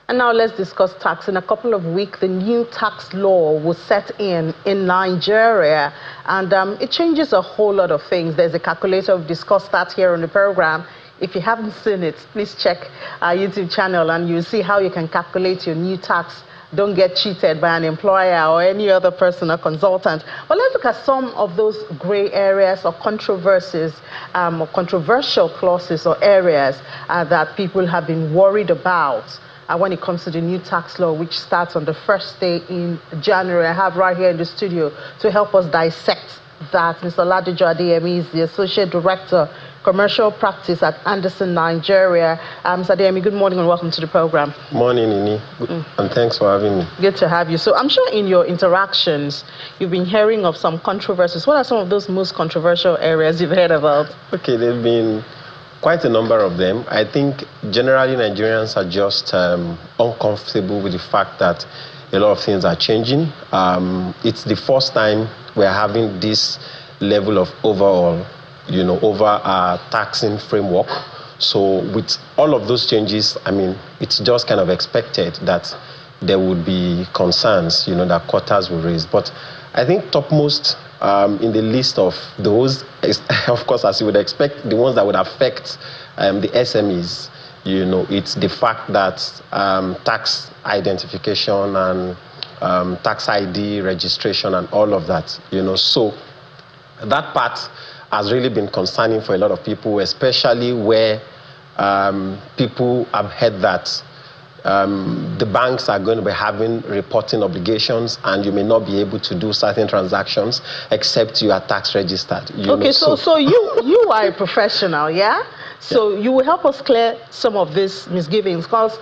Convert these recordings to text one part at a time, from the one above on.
And now let's discuss tax. In a couple of weeks, the new tax law will set in Nigeria, and it changes a whole lot of things. There's a calculator. We've discussed that here on the program. If you haven't seen it, please check our YouTube channel and you'll see how you can calculate your new tax. Don't get cheated by an employer or any other person or consultant. But let's look at some of those gray areas or controversies or controversial clauses or areas that people have been worried about when it comes to the new tax law, which starts on the first day in January. I have right here in the studio to help us dissect that Mr. Ladijo Adeyemi is the Associate Director, Commercial Practice at Anderson, Nigeria. Mr. Adeyemi, good morning and welcome to the program. Morning, Nini, and thanks for having me. Good to have you. So I'm sure in your interactions, you've been hearing of some controversies. What are some of those most controversial areas you've heard about? Okay, there have been quite a number of them. I think generally Nigerians are just uncomfortable with the fact that a lot of things are changing. It's the first time we're having this level of overall, over our taxing framework. So with all of those changes, I mean, it's just kind of expected that there would be concerns, that quotas will raise. But I think topmost in the list of those is, of course, as you would expect, the ones that would affect the SMEs. It's the fact that tax identification and tax ID registration and all of that, So that part has really been concerning for a lot of people, especially where people have heard that the banks are going to be having reporting obligations and you may not be able to do certain transactions except you are tax registered. Okay, so you are a professional, yeah? So you will help us clear some of these misgivings, because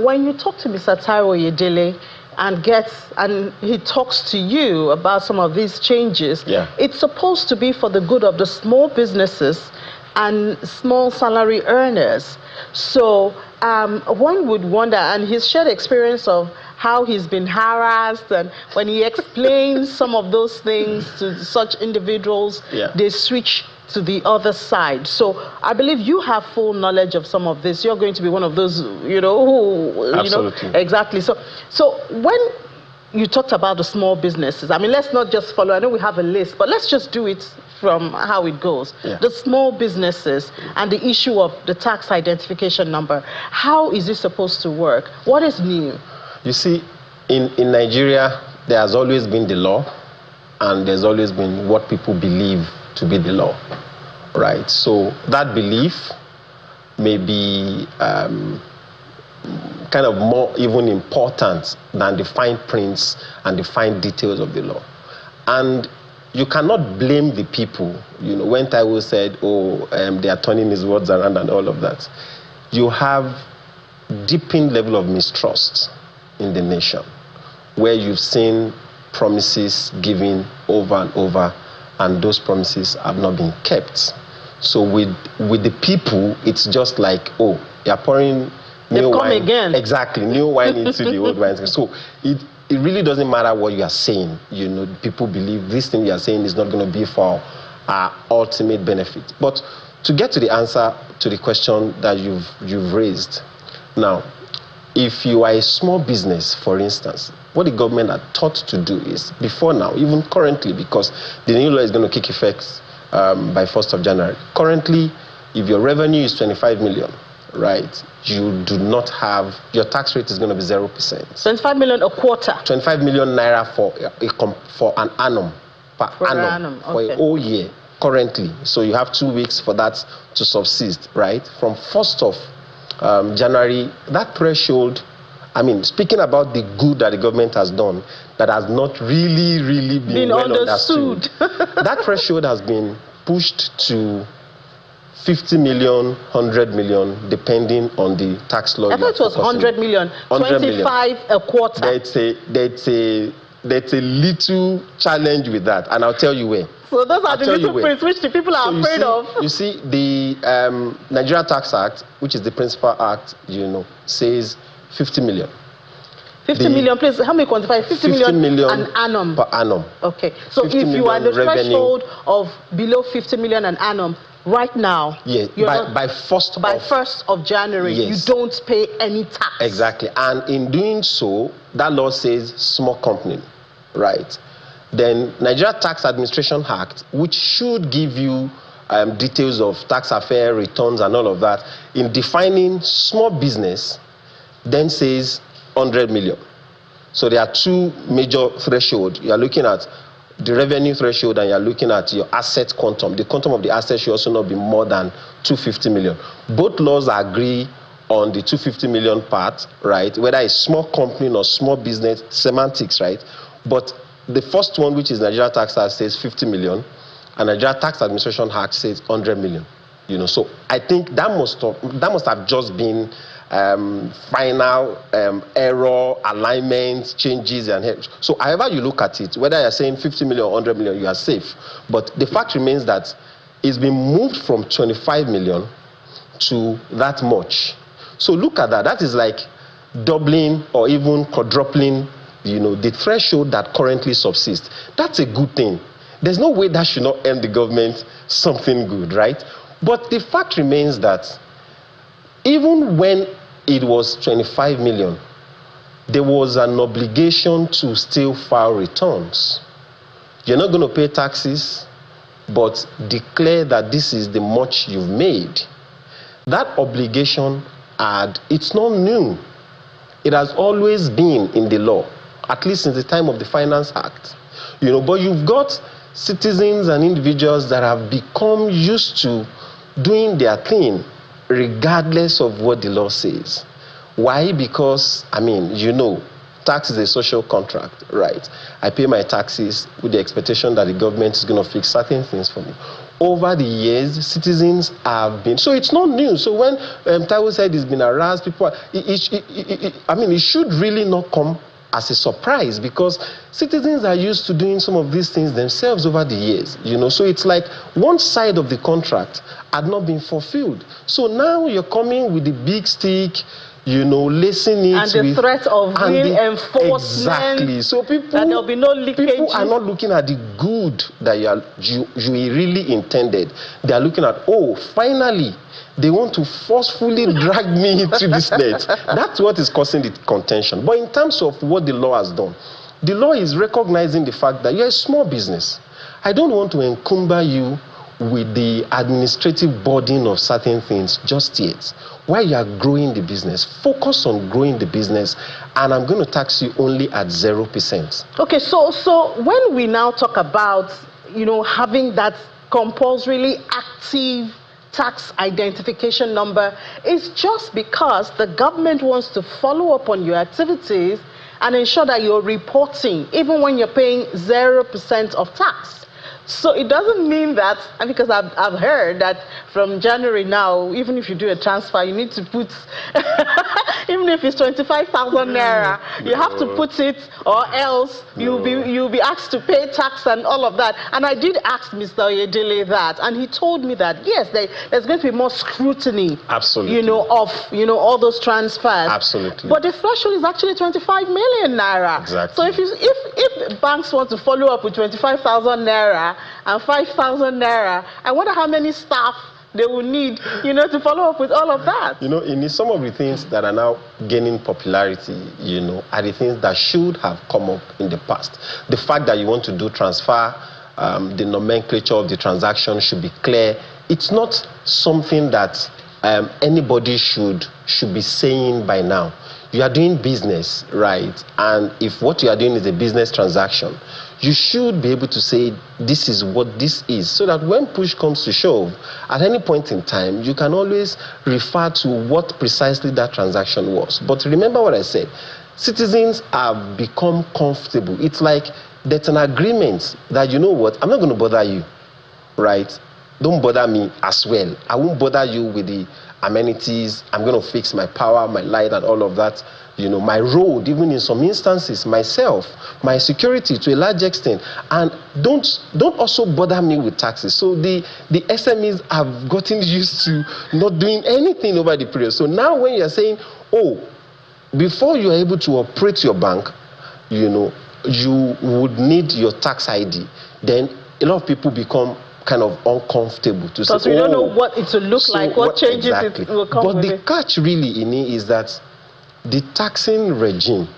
when you talk to Mr. Taiwo Yedele and he talks to you about some of these changes, it's supposed to be for the good of the small businesses and small salary earners. So one would wonder, and he's shared experience of how he's been harassed, and when he explains some of those things to such individuals, they switch to the other side. So I believe you have full knowledge of some of this. You're going to be one of those, who, Absolutely. Exactly. So when you talked about the small businesses, I mean, let's not just follow. I know we have a list, but let's just do it from how it goes. The small businesses and the issue of the tax identification number. How is it supposed to work? What is new? You see, in Nigeria, there has always been the law, and there's always been what people believe to be the law, right? So that belief may be kind of more even important than the fine prints and the fine details of the law. And you cannot blame the people. When Taiwo said, they are turning his words around and all of that, you have deepened level of mistrust in the nation, where you've seen promises given over and over, and those promises have not been kept. So with the people, it's just like, you're pouring new wine. Again. Exactly, new wine into the old wine. So it really doesn't matter what you are saying. People believe this thing you are saying is not going to be for our ultimate benefit. But to get to the answer to the question that you've raised, now, if you are a small business, for instance, what the government had thought to do is, before now, even currently, because the new law is going to kick effect by 1st of January. Currently, if your revenue is 25 million, right, you do not have, your tax rate is going to be 0%. 25 million a quarter? 25 million naira for an annum, per annum, for a whole year, currently. So you have 2 weeks for that to subsist, right? From 1st of January, that threshold, I mean, speaking about the good that the government has done, that has not really been well understood. That threshold has been pushed to 50 million, 100 million, depending on the tax law. I thought it was 100 million, 25 a quarter. There's a little challenge with that, and I'll tell you where. So those are the little prints which the people are afraid of. You see, the Nigeria Tax Act, which is the principal act, says 50 million. 50 million, please, how many quantify? 50 million an annum. Per annum. Okay, so if you are the threshold of below 50 million an annum, right now, yes, by 1st of January, yes, you don't pay any tax. Exactly. And in doing so, that law says small company, right? Then Nigeria Tax Administration Act, which should give you details of tax affair, returns, and all of that, in defining small business, then says 100 million. So there are two major thresholds. You are looking at the revenue threshold and you're looking at your asset quantum. The quantum of the asset should also not be more than 250 million. Both laws agree on the 250 million part, right? Whether it's small company or small business, semantics, right? But the first one, which is Nigeria Tax Act, says 50 million, and Nigeria Tax Administration Act says 100 million. So I think that must have just been final error, alignment, changes, and so however you look at it, whether you're saying 50 million or 100 million, you are safe. But the fact remains that it's been moved from 25 million to that much. So look at that. That is like doubling or even quadrupling, the threshold that currently subsists. That's a good thing. There's no way that should not earn the government something good, right? But the fact remains that even when it was 25 million, there was an obligation to still file returns. You're not going to pay taxes, but declare that this is the much you've made. That obligation, it's not new. It has always been in the law, at least since the time of the Finance Act. But you've got citizens and individuals that have become used to doing their thing regardless of what the law says. Why? Because, tax is a social contract, right? I pay my taxes with the expectation that the government is going to fix certain things for me. Over the years, citizens have been, so it's not new. So when Taiwo said it's been harassed, people, it should really not come as a surprise, because citizens are used to doing some of these things themselves over the years, So it's like one side of the contract had not been fulfilled. So now you're coming with the big stick, lacing it and the threat of real enforcement. Exactly. So people, that there'll be no leakage. People are not looking at the good that you really intended. They are looking at, finally, they want to forcefully drag me into this net. That's what is causing the contention. But in terms of what the law has done, the law is recognizing the fact that you're a small business. I don't want to encumber you with the administrative burden of certain things just yet. While you are growing the business, focus on growing the business, and I'm going to tax you only at 0%. Okay, so when we now talk about, having that compulsorily active tax identification number, it's just because the government wants to follow up on your activities and ensure that you're reporting, even when you're paying 0% of tax. So it doesn't mean that, because I've heard that from January now, even if you do a transfer, you need to put, even if it's 25,000 naira, you have to put it, or else you'll be asked to pay tax and all of that. And I did ask Mr. Oyedele that, and he told me that yes, there's going to be more scrutiny. Absolutely. Of all those transfers. Absolutely. But the threshold is actually 25 million naira. Exactly. So if banks want to follow up with 25,000 naira and 5,000 naira, I wonder how many staff they will need, to follow up with all of that. In some of the things that are now gaining popularity, are the things that should have come up in the past. The fact that you want to do transfer, the nomenclature of the transaction should be clear. It's not something that anybody should be saying by now. You are doing business, right? And if what you are doing is a business transaction, you should be able to say, this is what this is, so that when push comes to shove, at any point in time, you can always refer to what precisely that transaction was. But remember what I said, citizens have become comfortable. It's like there's an agreement that, I'm not going to bother you, right? Don't bother me as well. I won't bother you with the amenities. I'm going to fix my power, my light, and all of that. My road, even in some instances, myself, my security to a large extent. And don't also bother me with taxes. So the SMEs have gotten used to not doing anything over the period. So now when you're saying, before you're able to operate your bank, you would need your tax ID, then a lot of people become kind of uncomfortable to say, because we don't know what it will look like, what changes exactly. it will come But with the it. catch really in it is that the taxing regime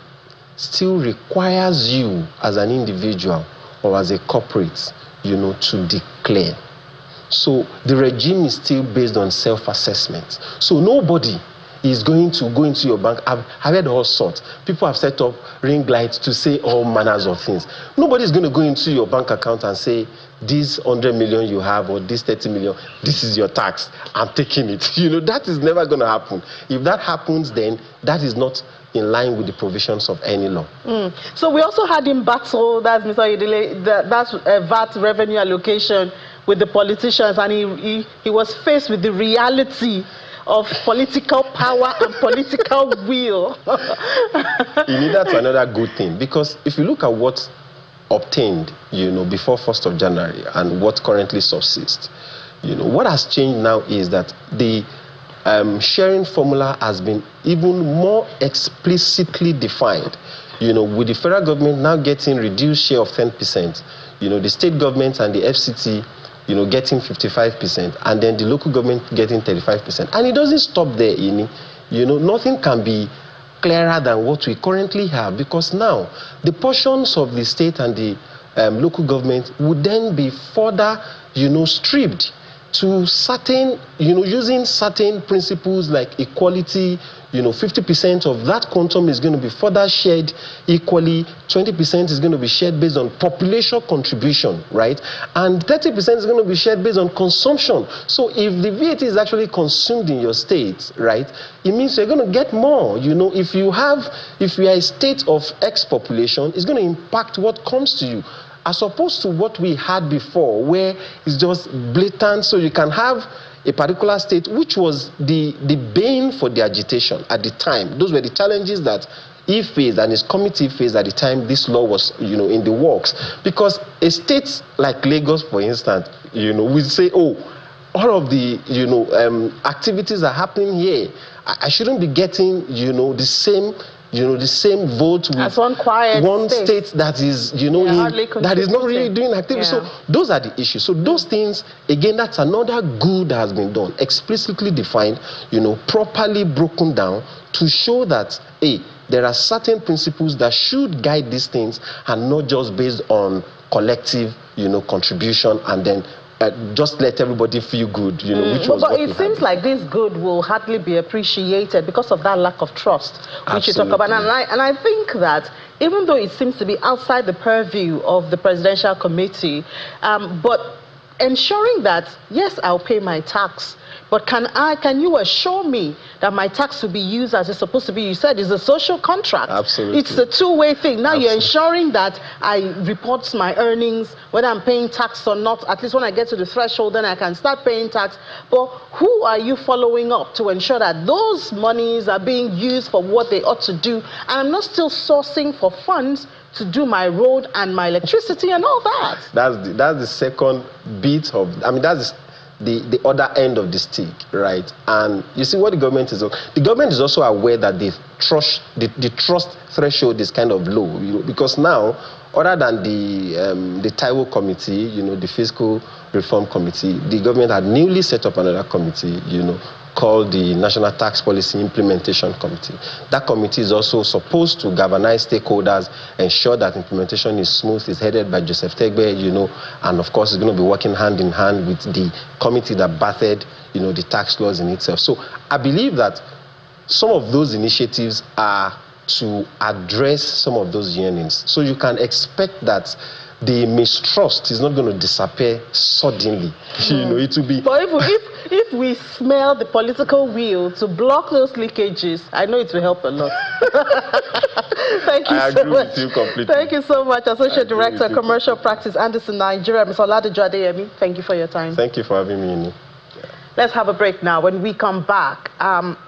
still requires you as an individual or as a corporate, to declare. So the regime is still based on self-assessment. So nobody is going to go into your bank. I've heard all sorts. People have set up ring lights to say all manners of things. Nobody is going to go into your bank account and say, this 100 million you have or this 30 million, this is your tax, I'm taking it. That is never going to happen. If that happens, then that is not in line with the provisions of any law. So we also had in battle, that's Mr. Oyedele, that's VAT revenue allocation with the politicians, and he was faced with the reality of political power and political will. That's another good thing, because if you look at what obtained, before 1st of January and what currently subsists, what has changed now is that the sharing formula has been even more explicitly defined. With the federal government now getting reduced share of 10%, the state government and the FCT getting 55%, and then the local government getting 35%. And it doesn't stop there, nothing can be clearer than what we currently have, because now the portions of the state and the local government would then be further, stripped to certain, using certain principles like equality. 50% of that quantum is going to be further shared equally, 20% is going to be shared based on population contribution, right? And 30% is going to be shared based on consumption. So if the VAT is actually consumed in your state, right, it means you're going to get more. If you are a state of X population, it's going to impact what comes to you, as opposed to what we had before, where it's just blatant. So you can have a particular state, which was the bane for the agitation at the time. Those were the challenges that he faced and his committee faced at the time this law was, in the works. Because a state like Lagos, for instance, we say, oh, all of the, activities are happening here. I shouldn't be getting, the same vote with as one quiet state that is, that is not really doing activity. So those are the issues. So those things, again, that's another good that has been done, explicitly defined, properly broken down to show that, there are certain principles that should guide these things and not just based on collective, contribution and then just let everybody feel good, which was but it seems like this good will hardly be appreciated because of that lack of trust, which you talk about. And I think that even though it seems to be outside the purview of the presidential committee, but ensuring that, yes, I'll pay my tax, but can you assure me that my tax will be used as it's supposed to be? You said it's a social contract. Absolutely. It's a two-way thing. Now you're ensuring that I report my earnings, whether I'm paying tax or not. At least when I get to the threshold, then I can start paying tax. But who are you following up to ensure that those monies are being used for what they ought to do? And I'm not still sourcing for funds to do my road and my electricity and all that. That's the second bit of, that's the other end of the stick, right? And you see what the government is also aware that the trust threshold is kind of low, because now, other than the Taiwo committee, the fiscal reform committee, the government had newly set up another committee, called the National Tax Policy Implementation Committee. That committee is also supposed to galvanize stakeholders, ensure that implementation is smooth. It's headed by Joseph Tegbe, and of course it's going to be working hand in hand with the committee that bathed, the tax laws in itself. So I believe that some of those initiatives are to address some of those yearnings. So you can expect that the mistrust is not going to disappear suddenly. It will be. But if we smell the political will to block those leakages, I know it will help a lot. Thank you I so agree much. with you completely. Thank you so much, Associate Director, Commercial Practice, Anderson, Nigeria, Mr. Oladejo Adeyemi. Thank you for your time. Thank you for having me. Let's have a break now. When we come back,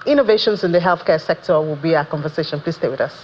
innovations in the healthcare sector will be our conversation. Please stay with us.